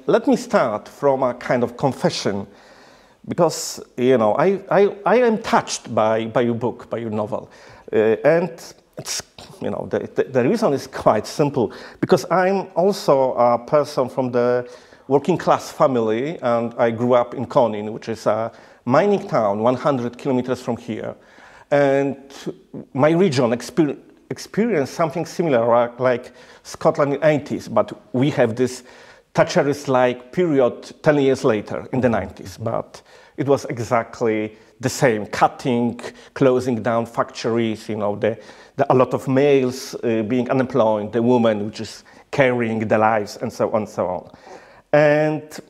Let me start from a kind of confession, because, you know, I am touched by your book, by your novel. And it's, you know, the reason is quite simple, because I'm also a person from the working class family, and I grew up in Konin, which is a mining town 100 kilometers from here. And my region experienced something similar, like Scotland in the 80s, but we have this Thatcherist-like period 10 years later, in the 90s. But it was exactly the same, cutting, closing down factories, you know, a lot of males being unemployed, the women which is carrying the lives, and so on and so on. And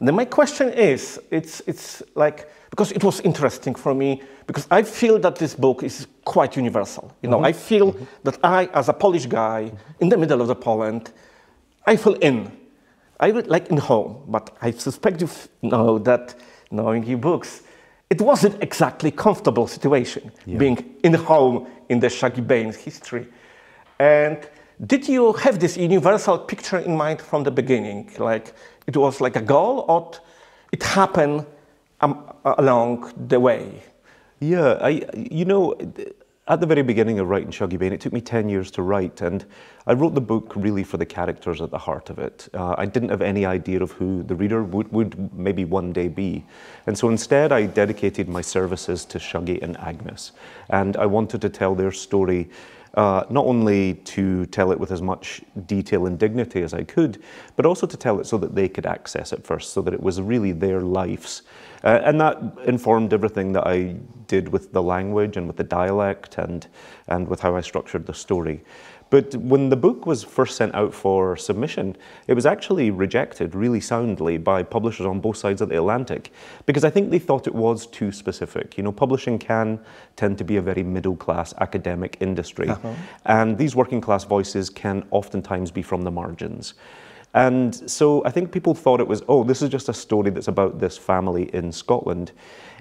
then my question is, it's like, because it was interesting for me, because I feel that this book is quite universal. You know, I feel that I, as a Polish guy in the middle of the Poland, I feel I would like in home, but I suspect you know that, knowing your books, it wasn't exactly comfortable situation, being in home in the Shuggie Bain's history. And did you have this universal picture in mind from the beginning? Like, it was like a goal, or it happened along the way? Yeah, you know, at the very beginning of writing Shuggie Bain, it took me 10 years to write, and I wrote the book really for the characters at the heart of it. I didn't have any idea of who the reader would maybe one day be. And so instead, I dedicated my services to Shuggie and Agnes. And I wanted to tell their story, not only to tell it with as much detail and dignity as I could, but also to tell it so that they could access it first, so that it was really their lives. And that informed everything that I did with the language and with the dialect and with how I structured the story. But when the book was first sent out for submission, it was actually rejected really soundly by publishers on both sides of the Atlantic, because I think they thought it was too specific. You know, publishing can tend to be a very middle-class academic industry, and these working-class voices can oftentimes be from the margins. And so I think people thought it was, oh, this is just a story that's about this family in Scotland.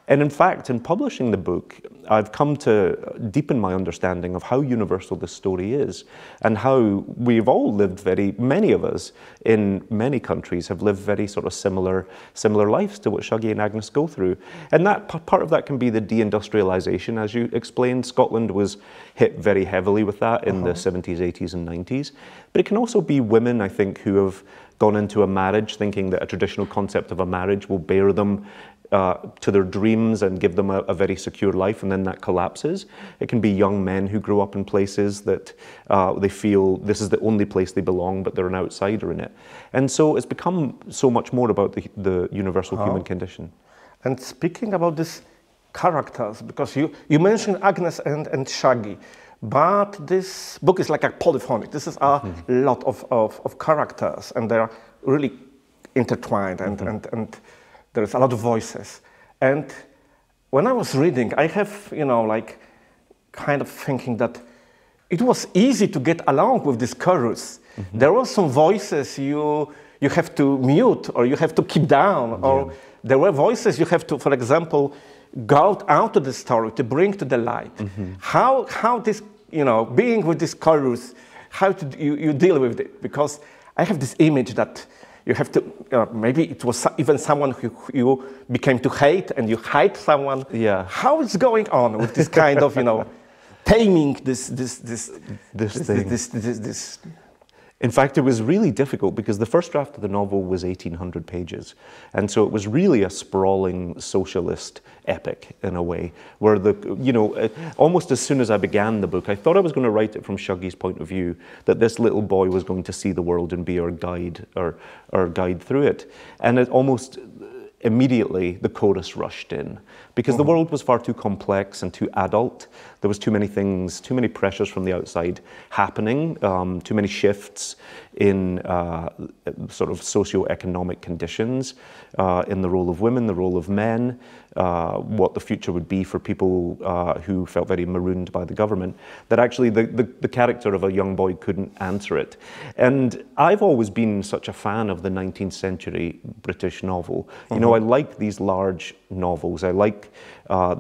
And in fact, in publishing the book, I've come to deepen my understanding of how universal this story is, and how we've all lived many of us in many countries have lived very sort of similar lives to what Shuggie and Agnes go through. And that part of that can be the deindustrialization, as you explained. Scotland was hit very heavily with that in the 70s, 80s and 90s. But it can also be women, I think, who have gone into a marriage thinking that a traditional concept of a marriage will bear them to their dreams and give them a very secure life, and then that collapses. It can be young men who grow up in places that they feel this is the only place they belong, but they're an outsider in it. And so it's become so much more about the universal human condition. And speaking about these characters, because you mentioned Agnes and Shuggie, but this book is like a polyphonic. This is a lot of characters, and they're really intertwined, and there's a lot of voices. And when I was reading, I have, you know, like, kind of thinking that it was easy to get along with this chorus. There were some voices you have to mute, or you have to keep down, or there were voices you have to, for example, go out to the story, to bring to the light. How this, you know, being with this chorus, how you deal with it? Because I have this image that you have to, maybe it was even someone who you became to hate, and you hate someone. Yeah. How is going on with this kind of, you know, taming this thing? In fact, it was really difficult because the first draft of the novel was 1,800 pages. And so it was really a sprawling socialist epic in a way, where almost as soon as I began the book, I thought I was going to write it from Shuggie's point of view, that this little boy was going to see the world and be our guide, or guide through it. And it almost immediately the chorus rushed in, because the world was far too complex and too adult. There was too many things, too many pressures from the outside happening, too many shifts in sort of socio-economic conditions, in the role of women, the role of men, what the future would be for people who felt very marooned by the government, that actually the character of a young boy couldn't answer it. And I've always been such a fan of the 19th century British novel. You know, I like these large novels. I like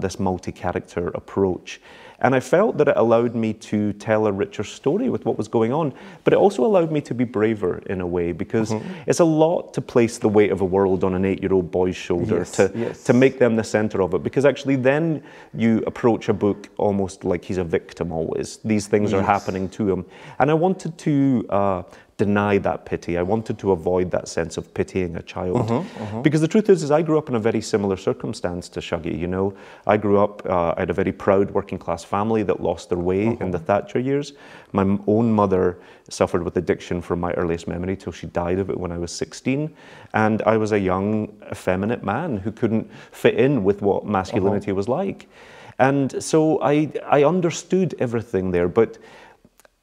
this multi-character approach. And I felt that it allowed me to tell a richer story with what was going on, but it also allowed me to be braver in a way, because it's a lot to place the weight of a world on an 8-year-old boy's shoulder, to make them the center of it, because actually then you approach a book almost like he's a victim always. These things are happening to him. And I wanted to deny that pity. I wanted to avoid that sense of pitying a child. Because the truth is I grew up in a very similar circumstance to Shuggie, you know. I grew up, I had a very proud working class family that lost their way in the Thatcher years. My own mother suffered with addiction from my earliest memory till she died of it when I was 16. And I was a young, effeminate man who couldn't fit in with what masculinity was like. And so I understood everything there, but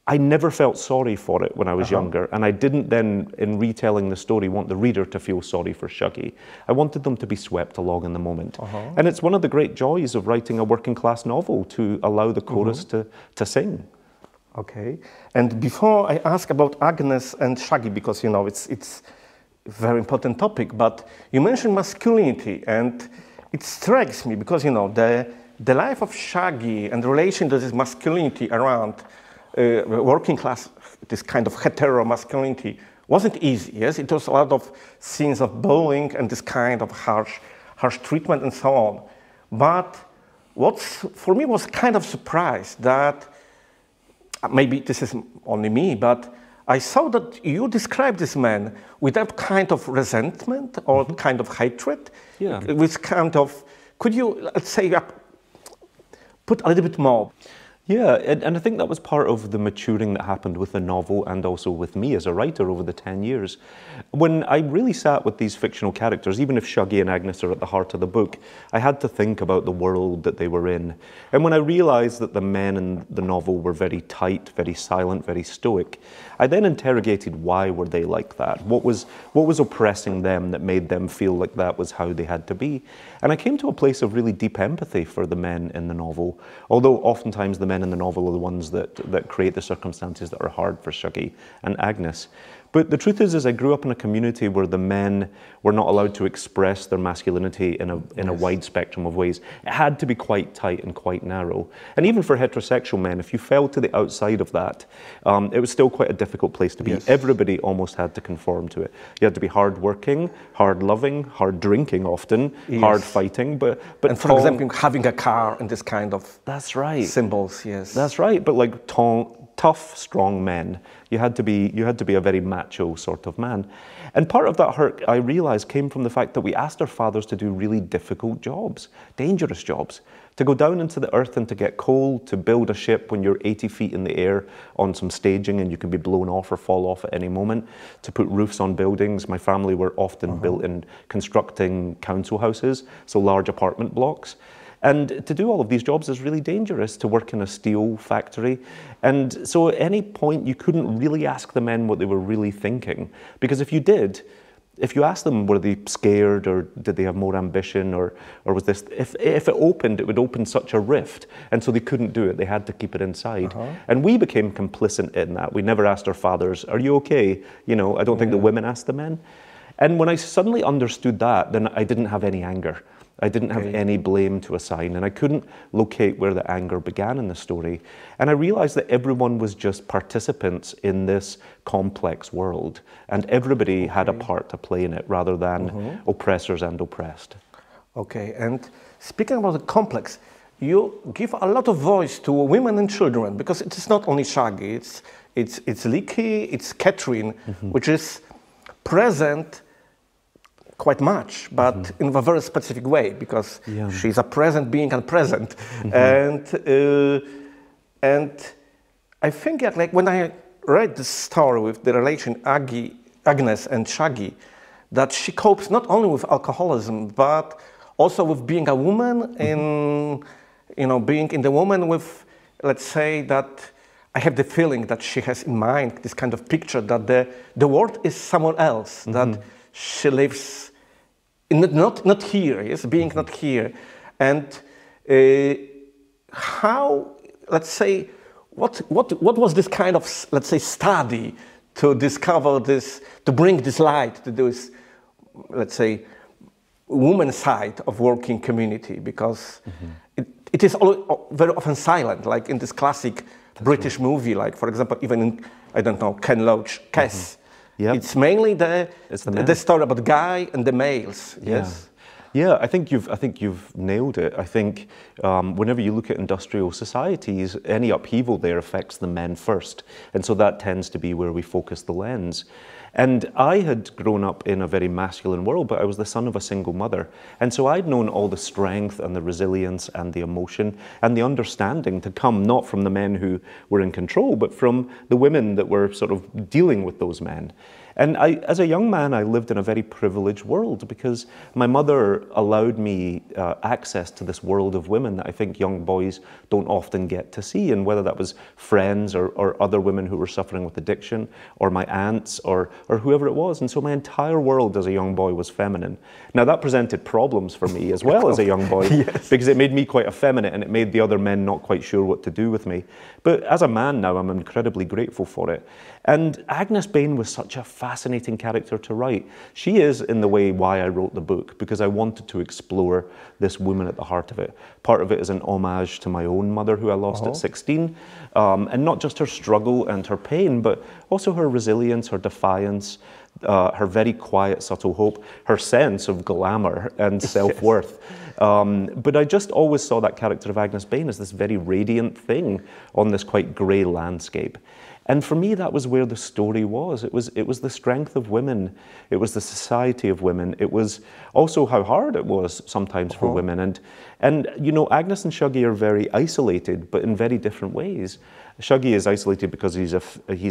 I never felt sorry for it when I was younger, and I didn't then, in retelling the story, want the reader to feel sorry for Shuggie. I wanted them to be swept along in the moment. And it's one of the great joys of writing a working class novel, to allow the chorus to sing. Okay, and before I ask about Agnes and Shuggie, because you know it's a very important topic, but you mentioned masculinity, and it strikes me because you know the life of Shuggie and the relation to this masculinity around working class, this kind of hetero masculinity, wasn't easy. Yes, it was a lot of scenes of bullying and this kind of harsh treatment and so on. But what for me was kind of surprise that maybe this is only me, but I saw that you described this man without kind of resentment or kind of hatred. Yeah. With kind of, could you, let's say, put a little bit more? Yeah, and I think that was part of the maturing that happened with the novel and also with me as a writer over the 10 years. When I really sat with these fictional characters, even if Shuggie and Agnes are at the heart of the book, I had to think about the world that they were in. And when I realized that the men in the novel were very tight, very silent, very stoic, I then interrogated why were they like that? What was oppressing them that made them feel like that was how they had to be? And I came to a place of really deep empathy for the men in the novel, although oftentimes the men in the novel are the ones that create the circumstances that are hard for Shuggie and Agnes. But the truth is I grew up in a community where the men were not allowed to express their masculinity in a wide spectrum of ways. It had to be quite tight and quite narrow. And even for heterosexual men, if you fell to the outside of that, it was still quite a difficult place to be. Yes. Everybody almost had to conform to it. You had to be hard-working, hard-loving, hard-drinking often, hard-fighting, but and for example, having a car and this kind of symbols, yes. That's right, but like tough, strong men. You had to be a very macho sort of man. And part of that hurt, I realized, came from the fact that we asked our fathers to do really difficult jobs, dangerous jobs, to go down into the earth and to get coal, to build a ship when you're 80 feet in the air on some staging and you can be blown off or fall off at any moment, to put roofs on buildings. My family were often built in constructing council houses, so large apartment blocks. And to do all of these jobs is really dangerous, to work in a steel factory. And so at any point, you couldn't really ask the men what they were really thinking. Because if you did, if you asked them, were they scared or did they have more ambition or was this, if it opened, it would open such a rift. And so they couldn't do it. They had to keep it inside. And we became complicit in that. We never asked our fathers, are you okay? You know, I don't think the women asked the men. And when I suddenly understood that, then I didn't have any anger. I didn't have any blame to assign, and I couldn't locate where the anger began in the story. And I realized that everyone was just participants in this complex world, and everybody had a part to play in it rather than oppressors and oppressed. Okay, and speaking about the complex, you give a lot of voice to women and children, because it is not only Shuggie, it's Leaky, it's Catherine, which is present quite much, but in a very specific way, because she's a present being and present. And I think that, like, when I read this story with the relation Agnes and Shuggie, that she copes not only with alcoholism, but also with being a woman, in, you know, being in the woman with, let's say that I have the feeling that she has in mind this kind of picture that the world is somewhere else, that she lives not here, yes, being not here. And how, let's say, what was this kind of, let's say, study to discover this, to bring this light to this, let's say, woman side of working community? Because it is very often silent, like in this classic British movie, like for example, even in, I don't know, Ken Loach, Kes. Yep. It's mainly the story about the guy and the males. Yes. Yeah, I think you've nailed it. I think whenever you look at industrial societies, any upheaval there affects the men first, and so that tends to be where we focus the lens. And I had grown up in a very masculine world, but I was the son of a single mother. And so I'd known all the strength and the resilience and the emotion and the understanding to come not from the men who were in control, but from the women that were sort of dealing with those men. And as a young man, I lived in a very privileged world because my mother allowed me access to this world of women that I think young boys don't often get to see. And whether that was friends or other women who were suffering with addiction, or my aunts or whoever it was. And so my entire world as a young boy was feminine. Now that presented problems for me as well as a young boy, because it made me quite effeminate and it made the other men not quite sure what to do with me. But as a man now, I'm incredibly grateful for it. And Agnes Bain was such a fascinating character to write. She is, in the way, why I wrote the book, because I wanted to explore this woman at the heart of it. Part of it is an homage to my own mother, who I lost at 16, and not just her struggle and her pain, but also her resilience, her defiance, her very quiet, subtle hope, her sense of glamour and self-worth. But I just always saw that character of Agnes Bain as this very radiant thing on this quite grey landscape. And for me, that was where the story was. It was the strength of women. It was the society of women. It was also how hard it was sometimes for women. And you know, Agnes and Shuggie are very isolated, but in very different ways. Shuggie is isolated because he's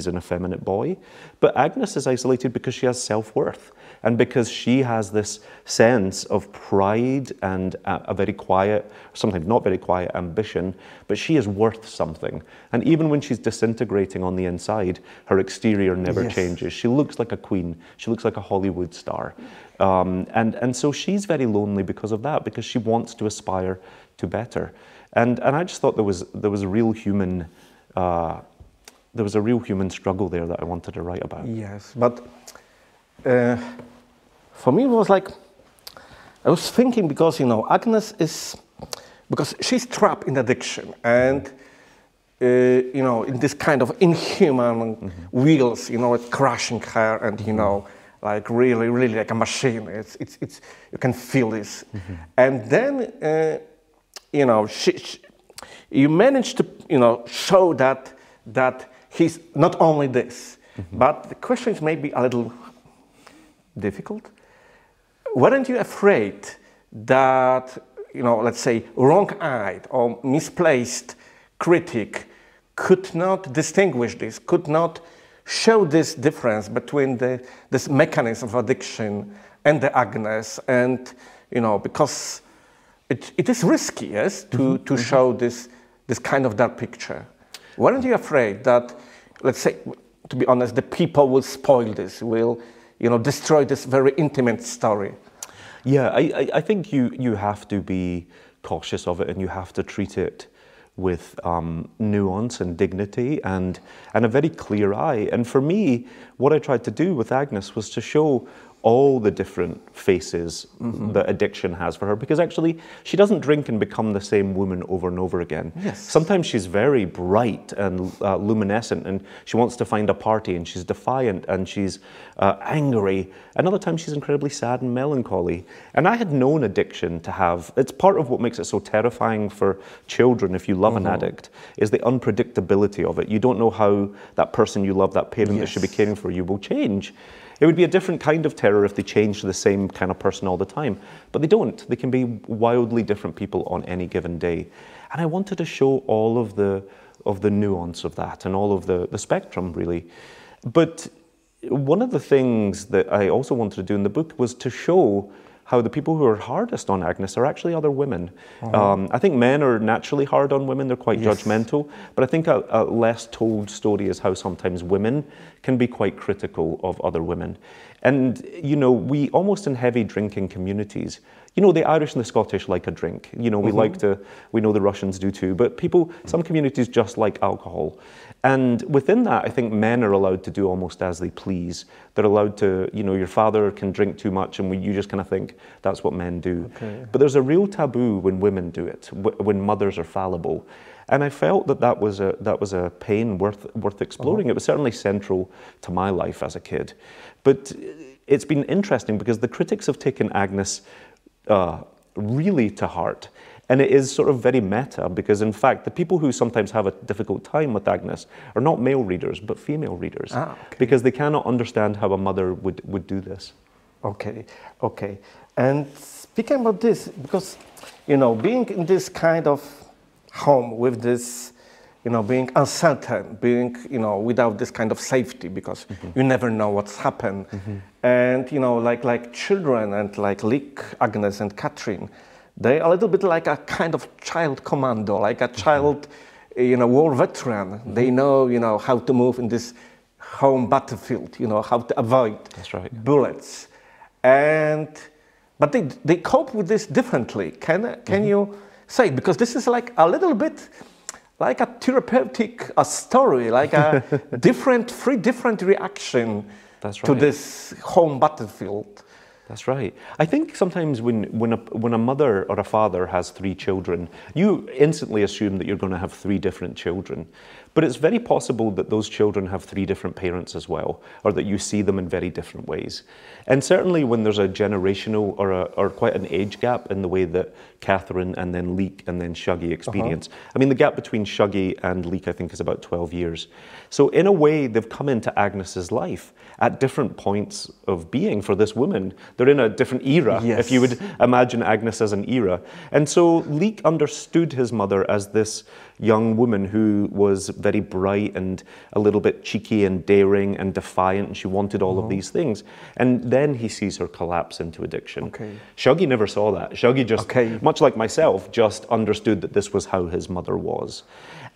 an effeminate boy, but Agnes is isolated because she has self-worth and because she has this sense of pride and a very quiet, sometimes not very quiet ambition, but she is worth something. And even when she's disintegrating on the inside, her exterior never changes. She looks like a queen. She looks like a Hollywood star. And so she's very lonely because of that, because she wants to aspire to better. And I just thought there was a real human struggle there that I wanted to write about. Yes, but for me it was like, I was thinking because, you know, Agnes is, because she's trapped in addiction and, you know, in this kind of inhuman wheels, you know, it's crushing her and, you know, like really, really like a machine. It's you can feel this. And then, you know, you manage to, you know, show that he's not only this, but the question is maybe a little difficult. Weren't you afraid that, you know, let's say wrong-eyed or misplaced critic could not distinguish this, could not show this difference between this mechanism of addiction and the Agnes, and, you know, because it is risky, yes, to show this kind of dark picture. Weren't you afraid that, let's say, to be honest, the people will spoil this, will, you know, destroy this very intimate story? Yeah, I think you have to be cautious of it, and you have to treat it with nuance and dignity and a very clear eye. And for me, what I tried to do with Agnes was to show all the different faces that addiction has for her, because actually she doesn't drink and become the same woman over and over again. Yes. Sometimes she's very bright and luminescent, and she wants to find a party, and she's defiant and she's angry. Another time she's incredibly sad and melancholy. And I had known addiction to have, it's part of what makes it so terrifying for children if you love an addict, is the unpredictability of it. You don't know how that person you love, that parent that should be caring for you, will change. It would be a different kind of terror if they changed to the same kind of person all the time. But they don't. They can be wildly different people on any given day. And I wanted to show all of the nuance of that and all of the spectrum, really. But one of the things that I also wanted to do in the book was to show how the people who are hardest on Agnes are actually other women. I think men are naturally hard on women, they're quite judgmental, but I think a less told story is how sometimes women can be quite critical of other women. And, you know, we almost in heavy drinking communities, you know, the Irish and the Scottish like a drink. You know, we like to, we know the Russians do too, but people, some communities just like alcohol. And within that, I think men are allowed to do almost as they please. They're allowed to, you know, your father can drink too much and you just kind of think that's what men do. Okay. But there's a real taboo when women do it, when mothers are fallible. And I felt that that was a pain worth exploring. It was certainly central to my life as a kid. But it's been interesting because the critics have taken Agnes really to heart. And it is sort of very meta because, in fact, the people who sometimes have a difficult time with Agnes are not male readers, but female readers. Because they cannot understand how a mother would do this. Okay, okay. And speaking about this, because, you know, being in this kind of home with this, you know, being uncertain, being, you know, without this kind of safety, because you never know what's happened. And, you know, like children and like Lick, Agnes and Katrin, they're a little bit like a kind of child commando, like a child, you know, war veteran. They know, you know, how to move in this home battlefield, you know, how to avoid bullets. And, but they cope with this differently. Can you say, because this is like a little bit like a therapeutic story, like a three different reaction to this home battlefield. That's right. I think sometimes when a mother or a father has 3 children, you instantly assume that you're going to have 3 different children. But it's very possible that those children have 3 different parents as well, or that you see them in very different ways. And certainly when there's a generational or quite an age gap in the way that Catherine and then Leek and then Shuggie experience. I mean, the gap between Shuggie and Leek, I think, is about 12 years. So in a way, they've come into Agnes's life at different points of being for this woman. They're in a different era, if you would imagine Agnes as an era. And so Leek understood his mother as this young woman who was very bright and a little bit cheeky and daring and defiant, and she wanted all of these things. And then he sees her collapse into addiction. Shuggie never saw that. Shuggie just, much like myself, just understood that this was how his mother was.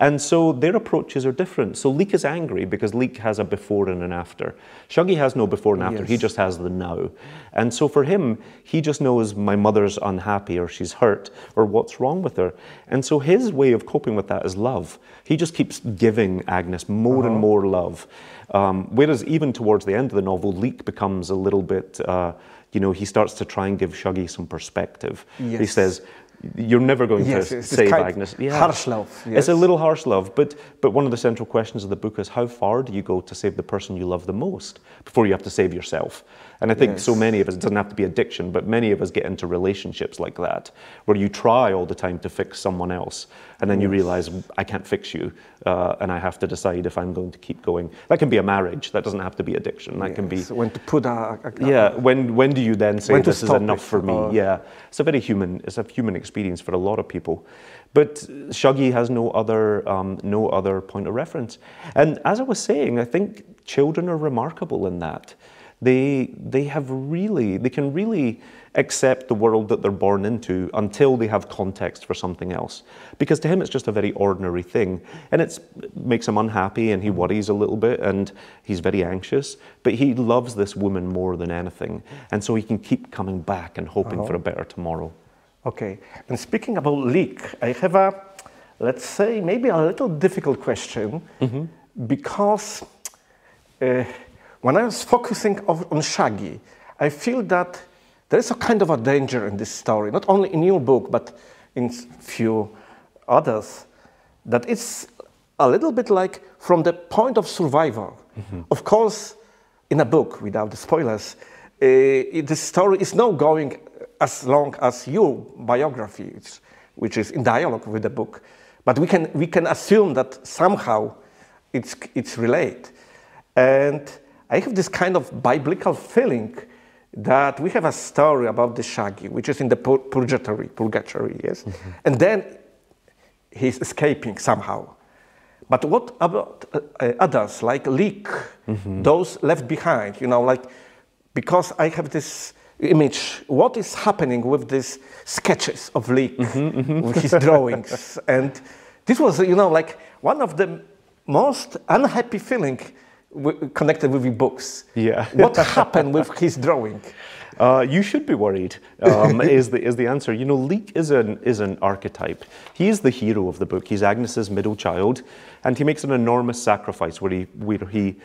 And so their approaches are different. So Leek is angry because Leek has a before and an after. Shuggie has no before and after, he just has the now. And so for him, he just knows my mother's unhappy or she's hurt or what's wrong with her. And so his way of coping with that is love. He just keeps giving Agnes more and more love. Whereas even towards the end of the novel, Leek becomes a little bit, you know, he starts to try and give Shuggie some perspective. He says, you're never going to save Agnes. Harsh love. It's a little harsh love, but one of the central questions of the book is how far do you go to save the person you love the most before you have to save yourself? And I think so many of us, it doesn't have to be addiction, but many of us get into relationships like that, where you try all the time to fix someone else, and then you realize, I can't fix you, and I have to decide if I'm going to keep going. That can be a marriage, that doesn't have to be addiction, that can be... When to put when do you then say this is enough for me? It's a very human, it's a human experience for a lot of people. But Shuggie has no other point of reference. And as I was saying, I think children are remarkable in that. They can really accept the world that they're born into until they have context for something else. Because to him it's just a very ordinary thing. And it makes him unhappy and he worries a little bit and he's very anxious. But he loves this woman more than anything. And so he can keep coming back and hoping for a better tomorrow. Okay. And speaking about Leek, I have a, let's say, maybe a little difficult question. Because when I was focusing on Shuggie, I feel that there is a kind of a danger in this story, not only in your book, but in few others, that it's a little bit like from the point of survival. Of course, in a book, without the spoilers, the story is not going as long as your biography, which is in dialogue with the book. But we can assume that somehow it's related. And I have this kind of biblical feeling that we have a story about the Shuggie, which is in the purgatory, yes? And then he's escaping somehow. But what about others, like Leek, those left behind, you know, like, because I have this image, what is happening with these sketches of Leek, with his drawings? And this was, you know, like one of the most unhappy feeling connected with the books. Yeah. What happened with his drawing? You should be worried, is the answer. You know, Leek is an archetype. He is the hero of the book. He's Agnes's middle child, and he makes an enormous sacrifice where he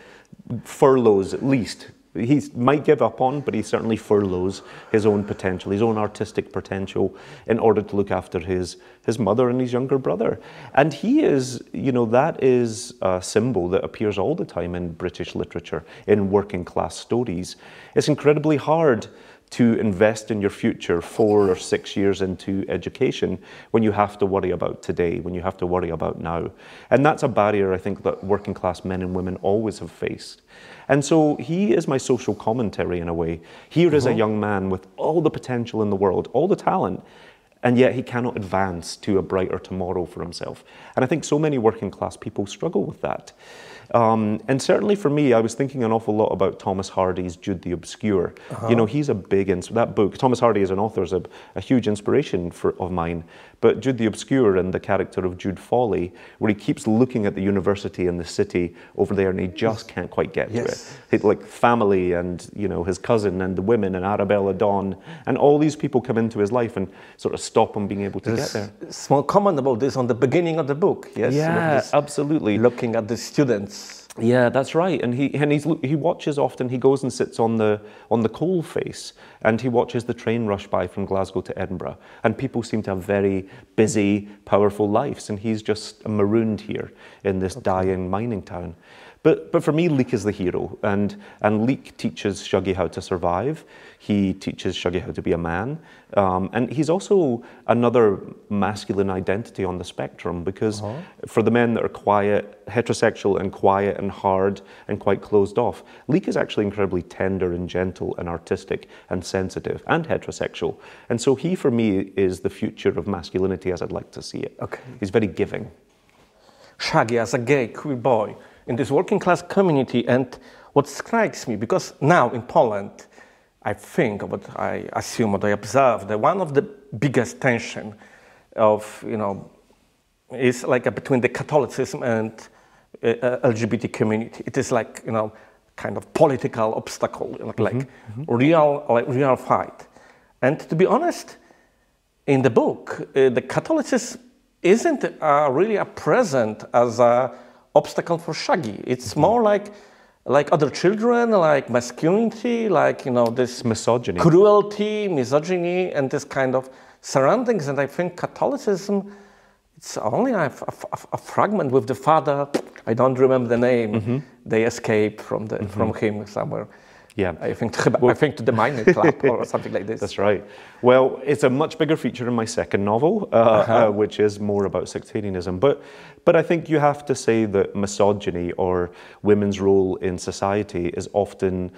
furloughs, at least. He might give up on, but he certainly furloughs his own potential, his own artistic potential, in order to look after his mother and his younger brother. And he is, you know, that is a symbol that appears all the time in British literature, in working class stories. It's incredibly hard to invest in your future 4 or 6 years into education when you have to worry about today, when you have to worry about now. And that's a barrier, I think, that working class men and women always have faced. And so he is my social commentary in a way. Here is a young man with all the potential in the world, all the talent, and yet he cannot advance to a brighter tomorrow for himself. And I think so many working class people struggle with that. And certainly for me, I was thinking an awful lot about Thomas Hardy's Jude the Obscure. You know, he's a big, that book, Thomas Hardy as an author is a huge inspiration of mine. But Jude the Obscure and the character of Jude Foley, where he keeps looking at the university and the city over there and he just can't quite get to it. Like family and, you know, his cousin and the women and Arabella Dawn and all these people come into his life and sort of stop him being able to get there. Small comment about this on the beginning of the book. Yes, yeah, absolutely. Looking at the students. Yeah, that's right. And he watches often. He goes and sits on the coal face, and he watches the train rush by from Glasgow to Edinburgh. And people seem to have very busy, powerful lives, and he's just marooned here in this dying mining town. But for me, Leek is the hero, and Leek teaches Shuggie how to survive. He teaches Shuggie how to be a man, and he's also another masculine identity on the spectrum, because for the men that are quiet, heterosexual and quiet and hard and quite closed off, Leek is actually incredibly tender and gentle and artistic and sensitive and heterosexual. And so he, for me, is the future of masculinity as I'd like to see it. Okay. He's very giving. Shuggie as a gay, queer boy in this working class community, and what strikes me, because now in Poland, I think, what I assume, what I observe, that one of the biggest tension of, you know, is like between the Catholicism and LGBT community. It is like, you know, kind of political obstacle, like real fight. And to be honest, in the book, the Catholicism isn't really a present as a obstacle for Shuggie. It's more like other children, like masculinity, like, you know, this misogyny, cruelty, misogyny, and this kind of surroundings. And I think Catholicism, it's only a fragment with the father. I don't remember the name. They escape from him somewhere. Yeah, I think to the minor club or something like this. That's right. Well, it's a much bigger feature in my second novel, which is more about sectarianism. But I think you have to say that misogyny or women's role in society is often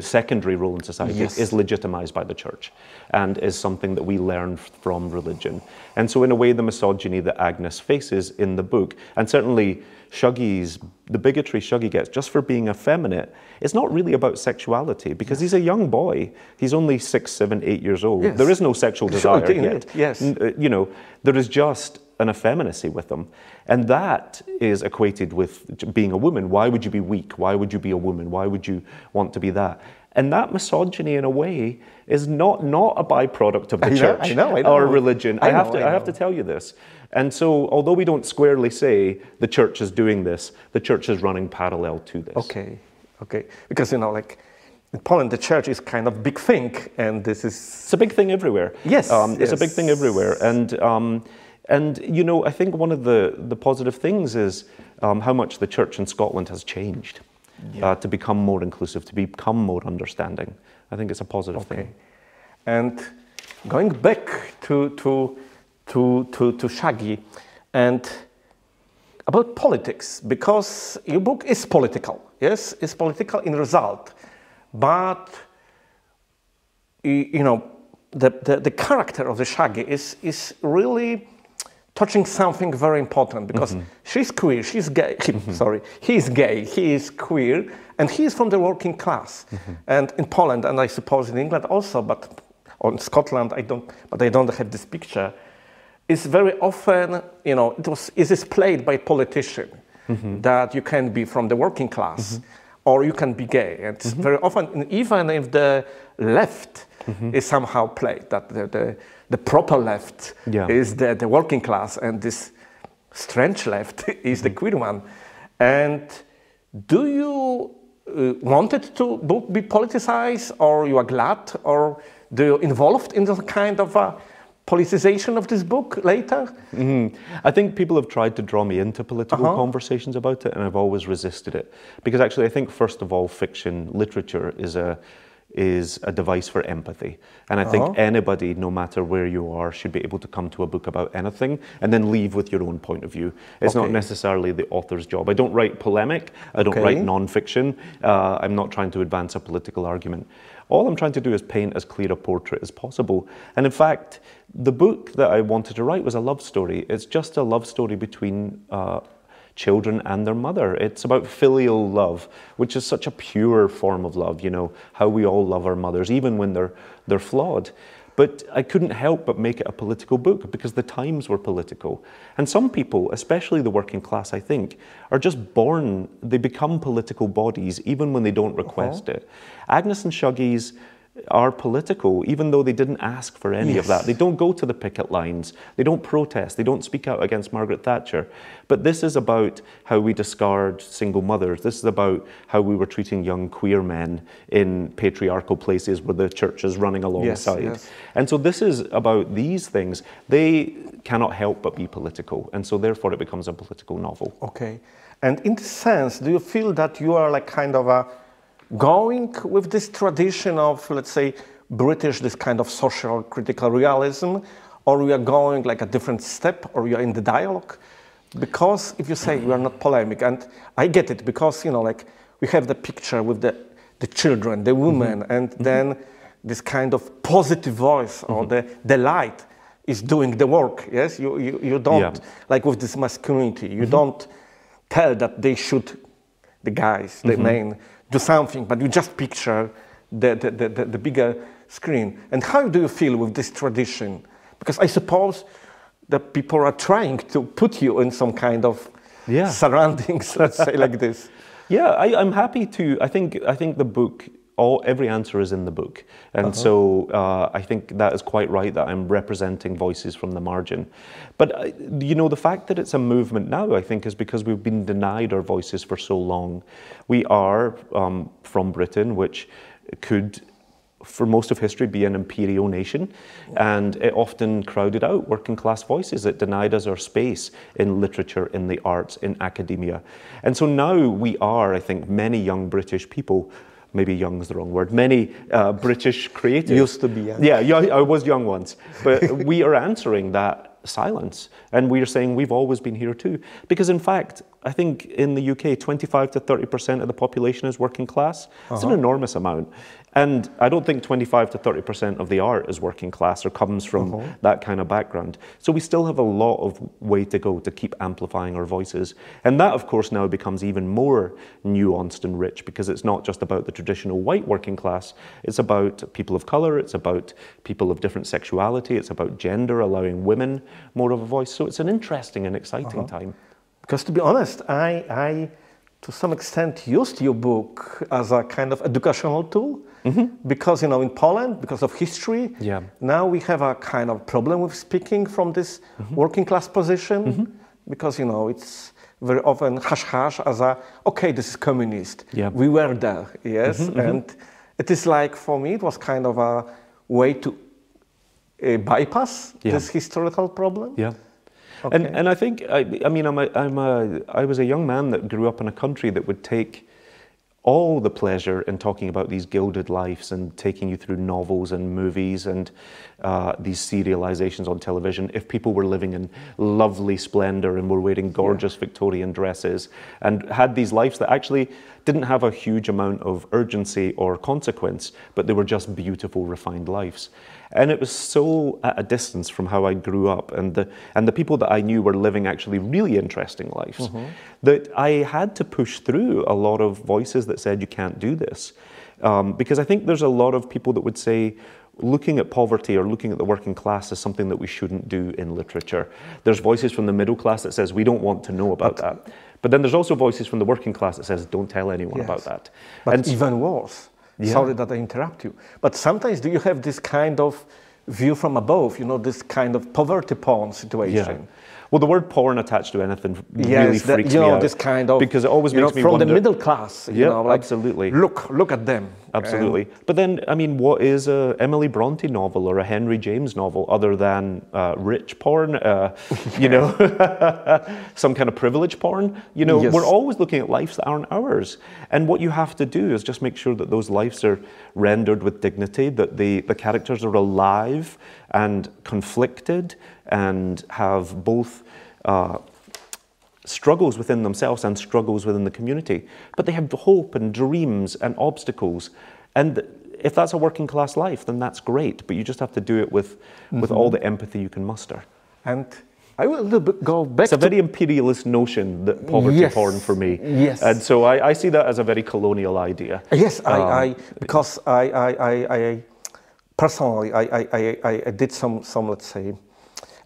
secondary role in society is legitimized by the church and is something that we learn from religion. And so in a way, the misogyny that Agnes faces in the book, and certainly the bigotry Shuggie gets just for being effeminate, it's not really about sexuality, because he's a young boy. He's only 6, 7, 8 years old. Yes. There is no sexual desire yet. Yes. You know, there is just an effeminacy with him. And that is equated with being a woman. Why would you be weak? Why would you be a woman? Why would you want to be that? And that misogyny, in a way, is not a byproduct of the church or religion. I have to tell you this. And so, although we don't squarely say the church is doing this, the church is running parallel to this. Okay. Because, you know, like in Poland, the church is kind of big thing, and this is... It's a big thing everywhere. Yes. It's a big thing everywhere. And you know, I think one of the positive things is how much the church in Scotland has changed to become more inclusive, to become more understanding. I think it's a positive thing. And going back to Shuggie and about politics, because your book is political. Yes, it's political in result, but you know, the character of the Shuggie is really touching something very important, because she's queer, she's gay, he's gay, he is queer, and he is from the working class. And in Poland, and I suppose in England also, but or in Scotland, I don't have this picture, is very often, you know, it is played by politicians. that you can be from the working class or you can be gay. And very often, even if the left is somehow played, that the proper left is the working class and this strange left is the queer one. And do you want it to book be politicized, or you are glad, or do you involved in the kind of politicization of this book later? I think people have tried to draw me into political conversations about it, and I've always resisted it. Because actually I think, first of all, fiction, literature is a device for empathy. And I think anybody, no matter where you are, should be able to come to a book about anything and then leave with your own point of view. It's not necessarily the author's job. I don't write polemic, I don't write non-fiction, I'm not trying to advance a political argument. All I'm trying to do is paint as clear a portrait as possible. And in fact, the book that I wanted to write was a love story. It's just a love story between children and their mother. It's about filial love, which is such a pure form of love, you know, how we all love our mothers, even when they're flawed. But I couldn't help but make it a political book because the times were political. And some people, especially the working class, I think, are just born, they become political bodies even when they don't request it. Agnes and Shuggie's are political, even though they didn't ask for any of that. They don't go to the picket lines, they don't protest, they don't speak out against Margaret Thatcher. But this is about how we discard single mothers. This is about how we were treating young queer men in patriarchal places where the church is running alongside. And so this is about these things. They cannot help but be political, and so therefore it becomes a political novel. Okay. And in this sense, do you feel that you are like kind of going with this tradition of, let's say, British, this kind of social critical realism, or we are going like a different step, or you are in the dialogue? Because if you say we are not polemic, and I get it, because, you know, like we have the picture with the children, the women, and then this kind of positive voice, or the light is doing the work, yes? You don't, like with this masculinity, you don't tell that they should, the guys, the men, do something, but you just picture the bigger screen. And how do you feel with this tradition? Because I suppose that people are trying to put you in some kind of surroundings, let's say like this. Yeah, I'm happy to. I think the book, every answer is in the book, and so I think that is quite right that I'm representing voices from the margin. But you know, the fact that it's a movement now, I think, is because we've been denied our voices for so long. We are from Britain, which could, for most of history, be an imperial nation, and it often crowded out working class voices. It denied us our space in literature, in the arts, in academia. And so now we are, I think, many young British people, maybe young is the wrong word, many British creatives. Used to be young. Yeah, I was young once. But we are answering that silence, and we are saying we've always been here too. Because in fact, I think in the UK, 25 to 30% of the population is working class. It's an enormous amount. And I don't think 25 to 30% of the art is working class or comes from that kind of background. So we still have a lot of way to go to keep amplifying our voices. And that, of course, now becomes even more nuanced and rich, because it's not just about the traditional white working class. It's about people of color, it's about people of different sexuality, it's about gender, allowing women more of a voice. So it's an interesting and exciting time. Because to be honest, I to some extent used your book as a kind of educational tool, because, you know, in Poland, because of history, now we have a kind of problem with speaking from this working class position, because, you know, it's very often hush-hush as a, okay, this is communist, we were there, yes, and it is like, for me, it was kind of a way to bypass this historical problem. Okay. And I think, I mean, I was a young man that grew up in a country that would take all the pleasure in talking about these gilded lives and taking you through novels and movies and these serializations on television if people were living in lovely splendor and were wearing gorgeous Victorian dresses and had these lives that actually didn't have a huge amount of urgency or consequence, but they were just beautiful, refined lives. And it was so at a distance from how I grew up, and the people that I knew were living actually really interesting lives, that I had to push through a lot of voices that said you can't do this. Because I think there's a lot of people that would say, looking at poverty or looking at the working class is something that we shouldn't do in literature. There's voices from the middle class that says we don't want to know about that. But then there's also voices from the working class that says don't tell anyone about that. But and even worse, sorry that I interrupt you, but sometimes do you have this kind of view from above, you know, this kind of poverty porn situation? Yeah. Well, the word porn attached to anything really freaks me out. This kind of, because it always makes me from wonder. the middle class, you know, like, absolutely. Look at them. Absolutely. But then, I mean, what is a Emily Bronte novel or a Henry James novel other than rich porn? You know, some kind of privilege porn? You know, we're always looking at lives that aren't ours. And what you have to do is just make sure that those lives are rendered with dignity, that the characters are alive and conflicted and have both struggles within themselves and struggles within the community. But they have hope and dreams and obstacles. And if that's a working class life, then that's great. But you just have to do it with all the empathy you can muster. And I will go back It's a very imperialist notion, that poverty porn for me. Yes. And so I see that as a very colonial idea. Yes, because I personally, I did some let's say,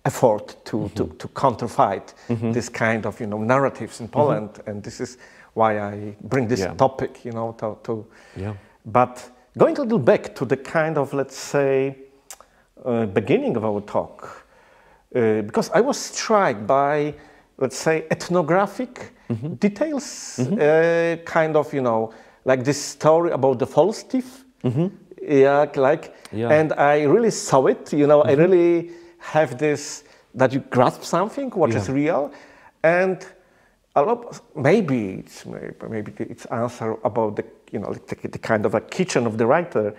effort to counterfight this kind of, you know, narratives in Poland, and this is why I bring this topic, you know, But going a little back to the kind of, let's say, beginning of our talk, because I was struck by, let's say, ethnographic details, kind of, you know, like this story about the false teeth, and I really saw it, you know, I really have this, that you grasp something, what is real, and a lot, maybe it's answer about the, you know, the kind of a kitchen of the writer,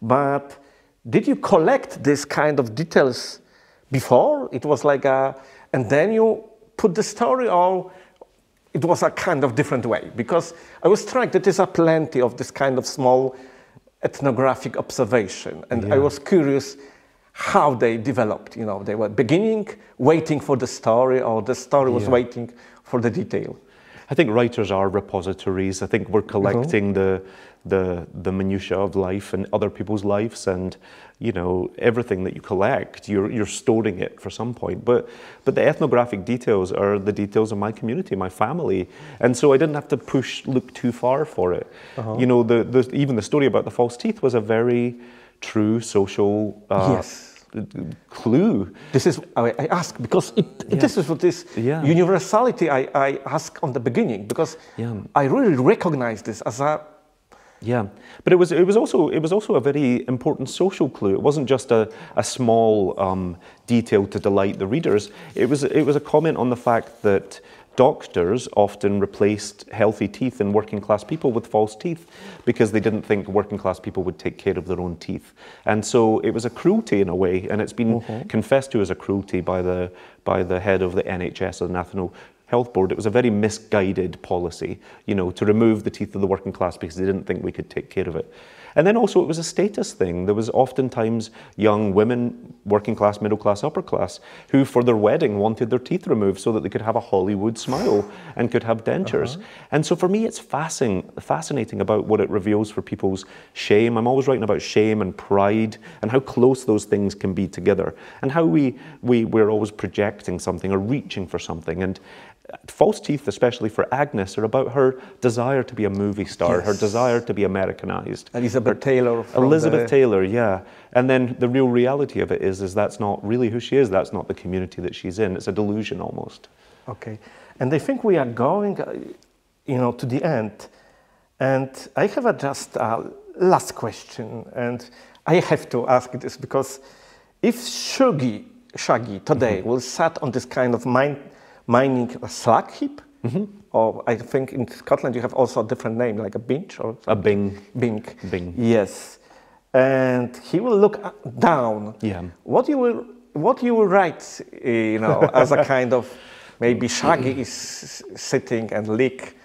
but did you collect this kind of details before? It was like and then you put the story, or it was a kind of different way? Because I was struck that there's plenty of this kind of small ethnographic observation, and I was curious how they developed, you know, they were beginning, waiting for the story, or the story was waiting for the detail. I think writers are repositories. I think we're collecting the minutiae of life and other people's lives, and you know, everything that you collect, you're storing it for some point. But the ethnographic details are the details of my community, my family, and so I didn't have to look too far for it. You know, even the story about the false teeth was a very true social clue. This is I ask because this is what this universality I ask on the beginning, because I really recognize this as a but it was also a very important social clue. It wasn't just a small detail to delight the readers. It was a comment on the fact that doctors often replaced healthy teeth in working class people with false teeth because they didn't think working class people would take care of their own teeth. And so it was a cruelty in a way, and it's been confessed to as a cruelty by the head of the NHS, or the National Health Board. It was a very misguided policy, you know, to remove the teeth of the working class because they didn't think we could take care of it. And then also it was a status thing. There was oftentimes young women, working class, middle class, upper class, who for their wedding wanted their teeth removed so that they could have a Hollywood smile and could have dentures. And so for me it's fascinating about what it reveals for people's shame. I'm always writing about shame and pride and how close those things can be together, and how we're always projecting something or reaching for something. And false teeth, especially for Agnes, are about her desire to be a movie star, her desire to be Americanized. Elizabeth Taylor. Taylor, And then the real reality of it is that's not really who she is. That's not the community that she's in. It's a delusion almost. Okay. And I think we are going, you know, to the end. And I have just a last question. And I have to ask this because if Shuggie today will sit on this kind of mining a slag heap, or I think in Scotland you have also a different name, like a binch or a bing. Bing. Yes, and he will look down. What you will write, you know, as a kind of maybe Shuggie is sitting and lick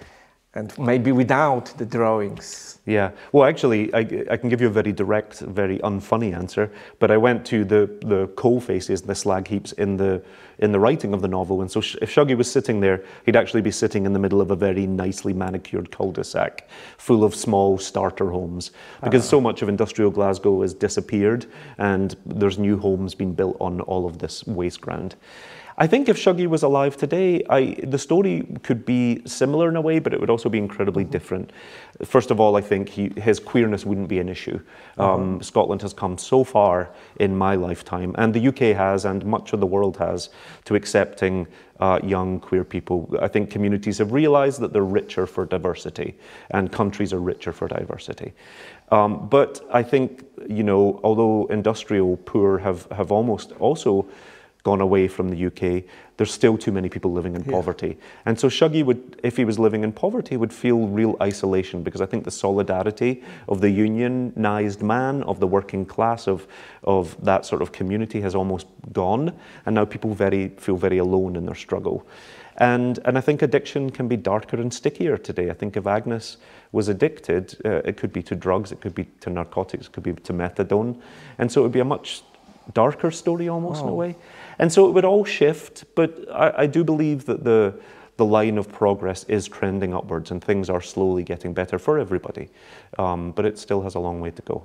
and maybe without the drawings. Yeah, well, actually, I can give you a very direct, very unfunny answer. But I went to the coal faces, the slag heaps in the writing of the novel, and so if Shuggie was sitting there, he'd actually be sitting in the middle of a very nicely manicured cul-de-sac, full of small starter homes, because so much of industrial Glasgow has disappeared, and there's new homes being built on all of this waste ground. I think if Shuggie was alive today, the story could be similar in a way, but it would also be incredibly different. First of all, I think his queerness wouldn't be an issue. Scotland has come so far in my lifetime, and the UK has, and much of the world has, to accepting young queer people. I think communities have realised that they're richer for diversity, and countries are richer for diversity. But I think, you know, although industrial poor have almost also gone away from the UK, there's still too many people living in poverty. And so Shuggie would, if he was living in poverty, would feel real isolation, because I think the solidarity of the unionised man, of the working class, of that sort of community has almost gone, and now people feel very alone in their struggle. And I think addiction can be darker and stickier today. I think if Agnes was addicted, it could be to drugs, it could be to narcotics, it could be to methadone, and so it would be a much darker story almost in a way. And so it would all shift, but I do believe that the line of progress is trending upwards and things are slowly getting better for everybody. But it still has a long way to go.